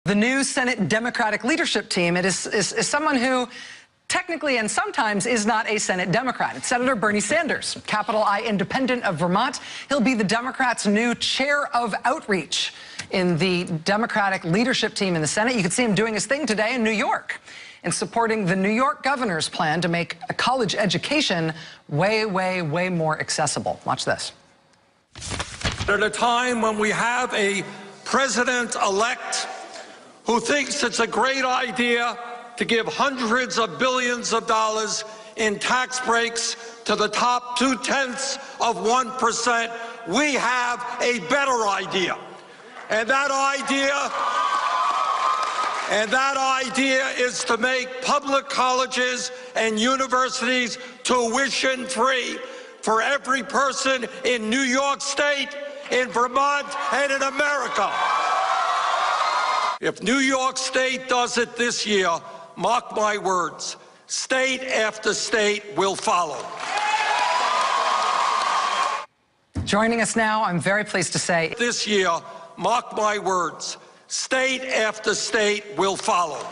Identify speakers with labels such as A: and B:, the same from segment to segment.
A: The new Senate Democratic leadership team is someone who technically and sometimes is not a Senate Democrat. It's Senator Bernie Sanders, capital I independent of Vermont. He'll be the Democrats' new chair of outreach in the Democratic leadership team in the Senate. You could see him doing his thing today in New York and supporting the New York governor's plan to make a college education way more accessible. Watch this.
B: At a time when we have a president-elect who thinks it's a great idea to give hundreds of billions of dollars in tax breaks to the top 0.2%, we have a better idea. And that idea is to make public colleges and universities tuition-free for every person in New York State, in Vermont, and in America. If New York State does it this year, mark my words, state after state will follow.
A: Joining us now, I'm very pleased to say,
B: this year, mark my words, state after state will follow.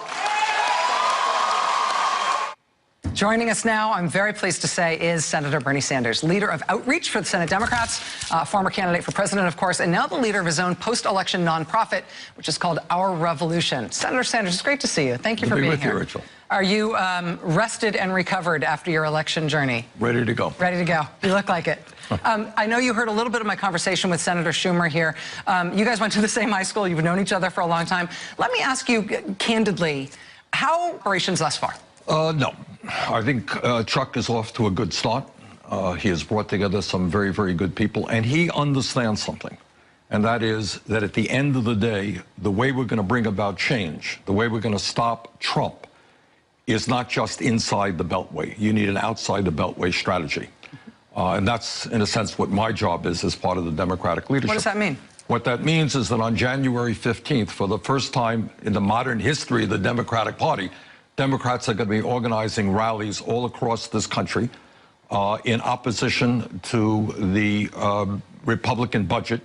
A: Joining us now, I'm very pleased to say, is Senator Bernie Sanders, leader of Outreach for the Senate Democrats, former candidate for president, of course, and now the leader of his own post-election nonprofit, which is called Our Revolution. Senator Sanders, it's great to see you. Thank you for being here.
C: Good to be with you, Rachel.
A: Are you rested and recovered after your election journey?
C: Ready to go.
A: Ready to go. You look like it. I know you heard a little bit of my conversation with Senator Schumer here. You guys went to the same high school. You've known each other for a long time. Let me ask you candidly, how operations thus far?
C: No. I think Chuck is off to a good start. He has brought together some very good people, and he understands something. And that is that at the end of the day, the way we're going to bring about change, the way we're going to stop Trump, is not just inside the Beltway. You need an outside the Beltway strategy. And that's, in a sense, what my job is as part of the Democratic leadership.
A: What does that mean?
C: What that means is that on January 15th, for the first time in the modern history of the Democratic Party, Democrats are going to be organizing rallies all across this country in opposition to the Republican budget,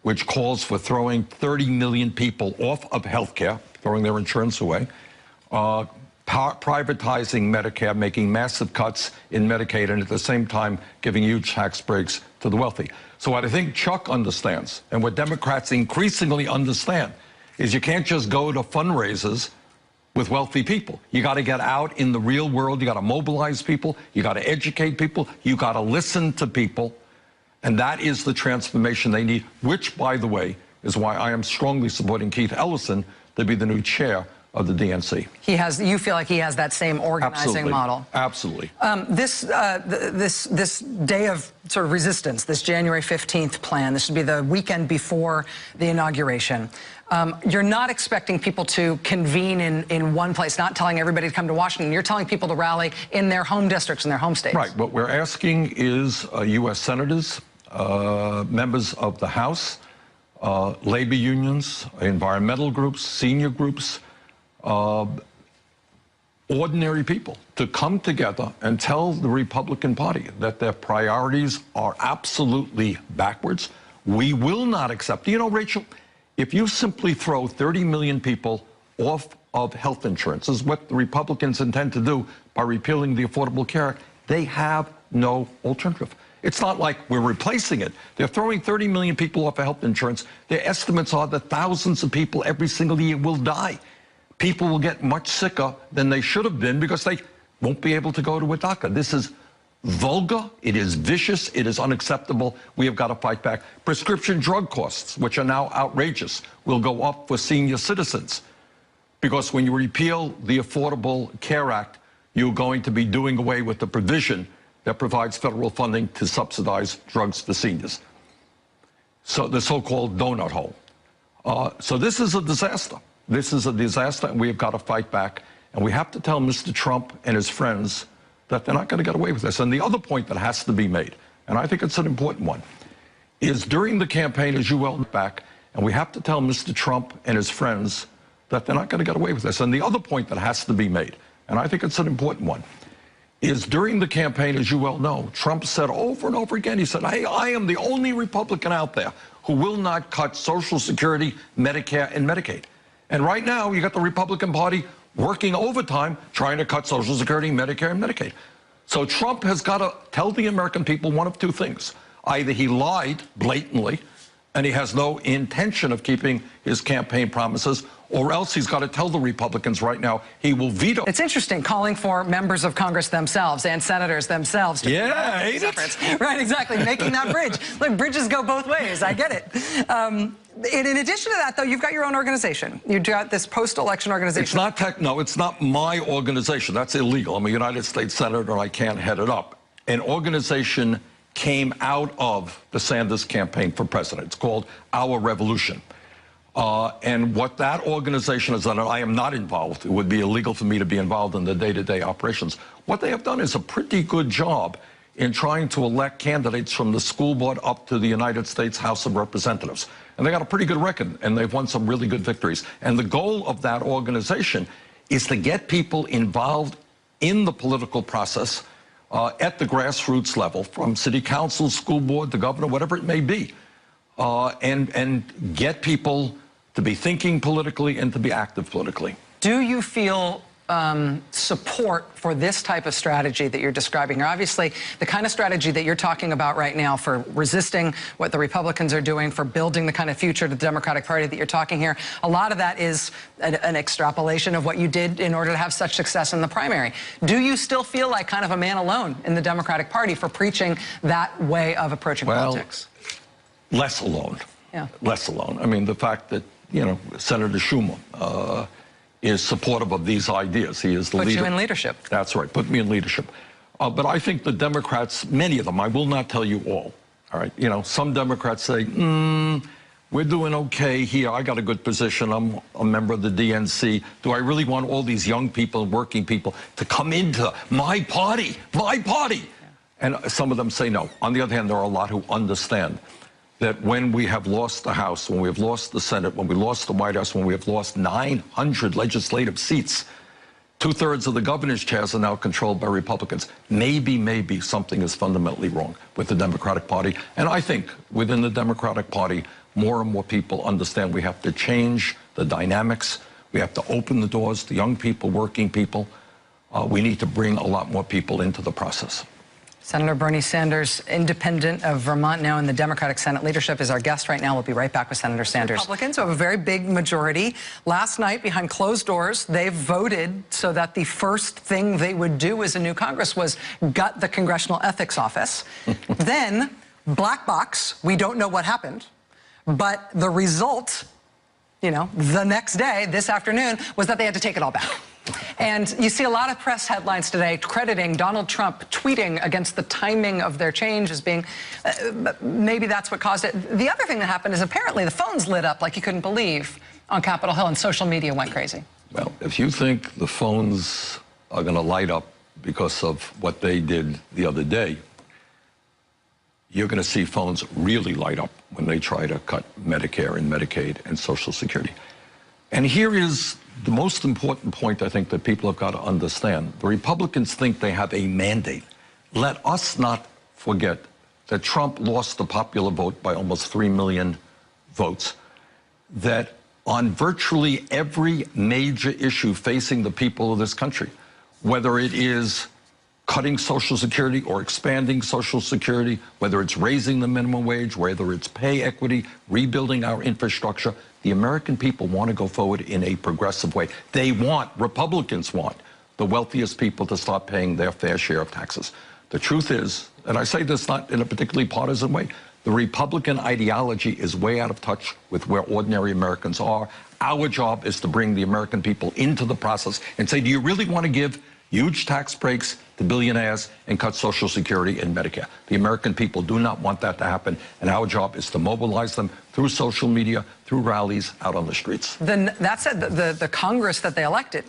C: which calls for throwing 30 million people off of health care, throwing their insurance away, privatizing Medicare, making massive cuts in Medicaid, and at the same time giving huge tax breaks to the wealthy. So what I think Chuck understands, and what Democrats increasingly understand, is you can't just go to fundraisers with wealthy people. You got to get out in the real world. You got to mobilize people. You got to educate people. You got to listen to people. And that is the transformation they need, which, by the way, is why I am strongly supporting Keith Ellison to be the new chair of the DNC.
A: You feel like he has that same organizing model?
C: Absolutely.
A: This day of sort of resistance, this January 15th plan, this should be the weekend before the inauguration. You're not expecting people to convene in one place, not telling everybody to come to Washington. You're telling people to rally in their home districts, in their home states.
C: Right. What we're asking is U.S. senators, members of the House, labor unions, environmental groups, senior groups, ordinary people to come together and tell the Republican Party that their priorities are absolutely backwards. We will not accept. You know, Rachel, if you simply throw 30 million people off of health insurance, is what the Republicans intend to do by repealing the Affordable Care Act, they have no alternative. It's not like we're replacing it. They're throwing 30 million people off of health insurance. Their estimates are that thousands of people every single year will die. People will get much sicker than they should have been because they won't be able to go to a doctor. This is vulgar, it is vicious, it is unacceptable. We have got to fight back. Prescription drug costs, which are now outrageous, will go up for senior citizens. Because when you repeal the Affordable Care Act, you're going to be doing away with the provision that provides federal funding to subsidize drugs for seniors. So the so-called donut hole. So this is a disaster. This is a disaster, and we have got to fight back. And we have to tell Mr. Trump and his friends that they're not going to get away with this. And the other point that has to be made, and I think it's an important one, is during the campaign, as you well back, and we have to tell Mr. Trump and his friends that they're not going to get away with this. And the other point that has to be made, and I think it's an important one, is during the campaign, as you well know, Trump said over and over again, he said, hey, I am the only Republican out there who will not cut Social Security, Medicare, and Medicaid. And right now, you got the Republican Party working overtime trying to cut Social Security, Medicare, and Medicaid. So Trump has got to tell the American people one of two things. Either he lied blatantly, and he has no intention of keeping his campaign promises, or else he's got to tell the Republicans right now he will veto.
A: It's interesting calling for members of Congress themselves and senators themselves to
C: ain't
A: efforts. Right, exactly, making that bridge. Look, bridges go both ways. I get it. In addition to that, though, you've got your own organization. You've got this post-election organization.
C: It's not no, it's not my organization. That's illegal. I'm a United States Senator, and I can't head it up. An organization came out of the Sanders campaign for president. It's called Our Revolution. And what that organization has done, and I am not involved, it would be illegal for me to be involved in the day-to-day operations. What they have done is a pretty good job in trying to elect candidates from the school board up to the United States House of Representatives. And they got a pretty good record, and they've won some really good victories. And the goal of that organization is to get people involved in the political process at the grassroots level, from city council, school board, the governor, whatever it may be, and get people to be thinking politically and to be active politically.
A: Do you feel support for this type of strategy that you're describing here? Obviously, the kind of strategy that you're talking about right now for resisting what the Republicans are doing, for building the kind of future to the Democratic Party that you're talking here, a lot of that is an extrapolation of what you did in order to have such success in the primary. Do you still feel like kind of a man alone in the Democratic Party for preaching that way of approaching politics?
C: Less alone.
A: Yeah.
C: Less alone. I mean, the fact that, you know, Senator Schumer is supportive of these ideas. He is the leader.
A: Put you in leadership. That's
C: right, put me in leadership. But I think the Democrats, many of them, I will not tell you all right? You know, some Democrats say, we're doing okay here. I got a good position. I'm a member of the DNC. Do I really want all these young people, working people, to come into my party? My party! Yeah. And some of them say no. On the other hand, there are a lot who understand that when we have lost the House, when we have lost the Senate, when we lost the White House, when we have lost 900 legislative seats, 2/3 of the governor's chairs are now controlled by Republicans. Maybe something is fundamentally wrong with the Democratic Party. And I think within the Democratic Party, more and more people understand we have to change the dynamics. We have to open the doors to young people, working people. We need to bring a lot more people into the process.
A: Senator Bernie Sanders, independent of Vermont, now in the Democratic Senate leadership, is our guest right now. We'll be right back with Senator Sanders. Republicans who have a very big majority. Last night, behind closed doors, they voted so that the first thing they would do as a new Congress was gut the Congressional Ethics Office. Then, black box, we don't know what happened, but the result, you know, the next day, this afternoon, was that they had to take it all back. And you see a lot of press headlines today crediting Donald Trump tweeting against the timing of their change as being, maybe that's what caused it. The other thing that happened is apparently the phones lit up like you couldn't believe on Capitol Hill and social media went crazy.
C: Well, if you think the phones are going to light up because of what they did the other day, you're going to see phones really light up when they try to cut Medicare and Medicaid and Social Security. And here is the most important point I think that people have got to understand. The Republicans think they have a mandate. Let us not forget that Trump lost the popular vote by almost 3 million votes, that on virtually every major issue facing the people of this country, whether it is cutting Social Security or expanding Social Security, whether it's raising the minimum wage, whether it's pay equity, rebuilding our infrastructure, the American people want to go forward in a progressive way. They want, Republicans want, the wealthiest people to start paying their fair share of taxes. The truth is, and I say this not in a particularly partisan way, the Republican ideology is way out of touch with where ordinary Americans are. Our job is to bring the American people into the process and say, do you really want to give huge tax breaks to billionaires and cut Social Security and Medicare? The American people do not want that to happen, and our job is to mobilize them through social media, through rallies, out on the streets.
A: Then that said, the Congress that they elected,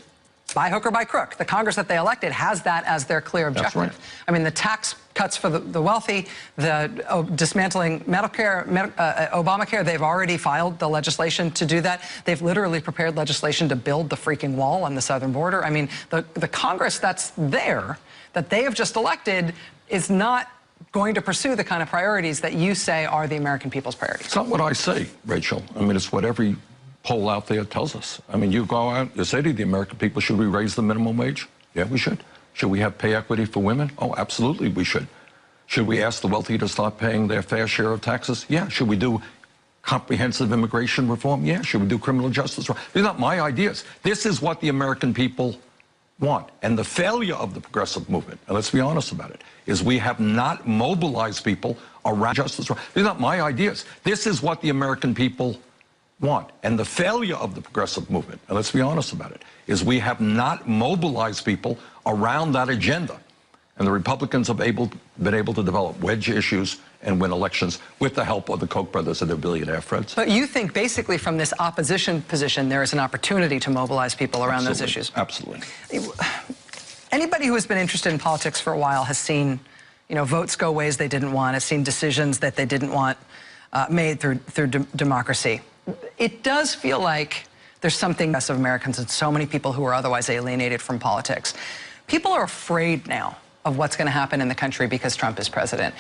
A: by hook or by crook, the Congress that they elected has that as their clear objective.
C: That's right.
A: I mean, the tax cuts for the wealthy, the dismantling Medicare, Obamacare, they've already filed the legislation to do that. They've literally prepared legislation to build the freaking wall on the southern border. I mean, the Congress that's there, that they have just elected, is not going to pursue the kind of priorities that you say are the American people's priorities.
C: It's not what I say, Rachel. I mean, it's what every poll out there tells us. I mean, you go out, you say to the American people, should we raise the minimum wage? Yeah, we should. Should we have pay equity for women? Oh, absolutely, we should. Should we ask the wealthy to start paying their fair share of taxes? Yeah. Should we do comprehensive immigration reform? Yeah. Should we do criminal justice reform? These are not my ideas. This is what the American people want. And the failure of the progressive movement, and let's be honest about it, is we have not mobilized people around justice reform. These are not my ideas. This is what the American people want. And the failure of the progressive movement, and let's be honest about it, is we have not mobilized people around that agenda. And the Republicans have been able to develop wedge issues and win elections with the help of the Koch brothers and their billionaire friends.
A: But you think basically from this opposition position there is an opportunity to mobilize people around those issues?
C: Absolutely.
A: Anybody who has been interested in politics for a while has seen, you know, votes go ways they didn't want, has seen decisions that they didn't want made through democracy. It does feel like there's something of Americans and so many people who are otherwise alienated from politics. People are afraid now of what's going to happen in the country because Trump is president.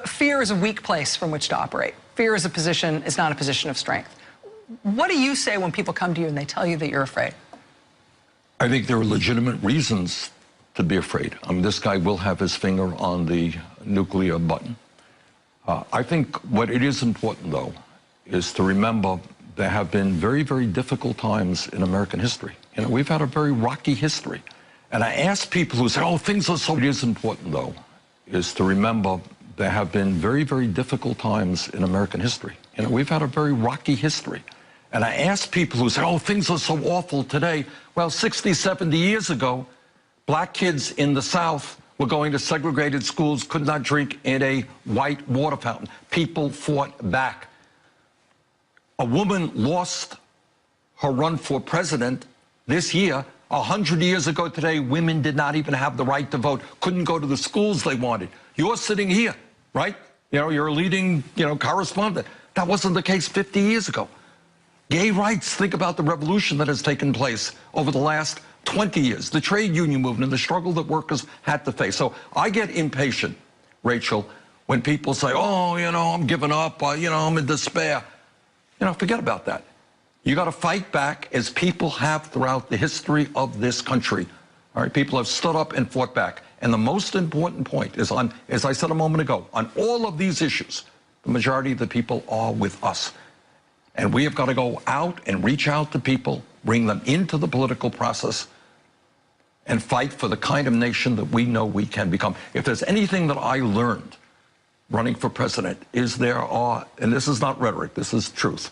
A: Fear is a weak place from which to operate. Fear is not a position of strength. What do you say when people come to you and they tell you that you're afraid?
C: I think there are legitimate reasons to be afraid. I mean, this guy will have his finger on the nuclear button. I think what it is important, though, is to remember there have been very, very difficult times in American history. You know, we've had a very rocky history. And I ask people who say, oh, things are so... It is important, though, is to remember there have been very, very difficult times in American history. You know, we've had a very rocky history. And I ask people who say, oh, things are so awful today. Well, 60, 70 years ago, black kids in the South were going to segregated schools, could not drink in a white water fountain. People fought back. A woman lost her run for president this year. 100 years ago today, women did not even have the right to vote, couldn't go to the schools they wanted. You're sitting here, right? You know, you're a leading, correspondent. That wasn't the case 50 years ago. Gay rights, think about the revolution that has taken place over the last 20 years, the trade union movement, the struggle that workers had to face. So I get impatient, Rachel, when people say, oh, I'm giving up, I'm in despair. Forget about that. You got to fight back as people have throughout the history of this country. All right, people have stood up and fought back. And the most important point is on, as I said a moment ago, on all of these issues, the majority of the people are with us. And we have got to go out and reach out to people, bring them into the political process, and fight for the kind of nation that we know we can become. If there's anything that I learned running for president, is there are, and this is not rhetoric, this is truth,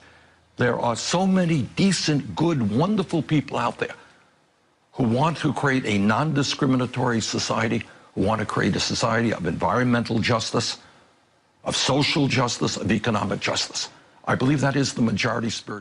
C: there are so many decent, good, wonderful people out there who want to create a non-discriminatory society, who want to create a society of environmental justice, of social justice, of economic justice. I believe that is the majority spirit.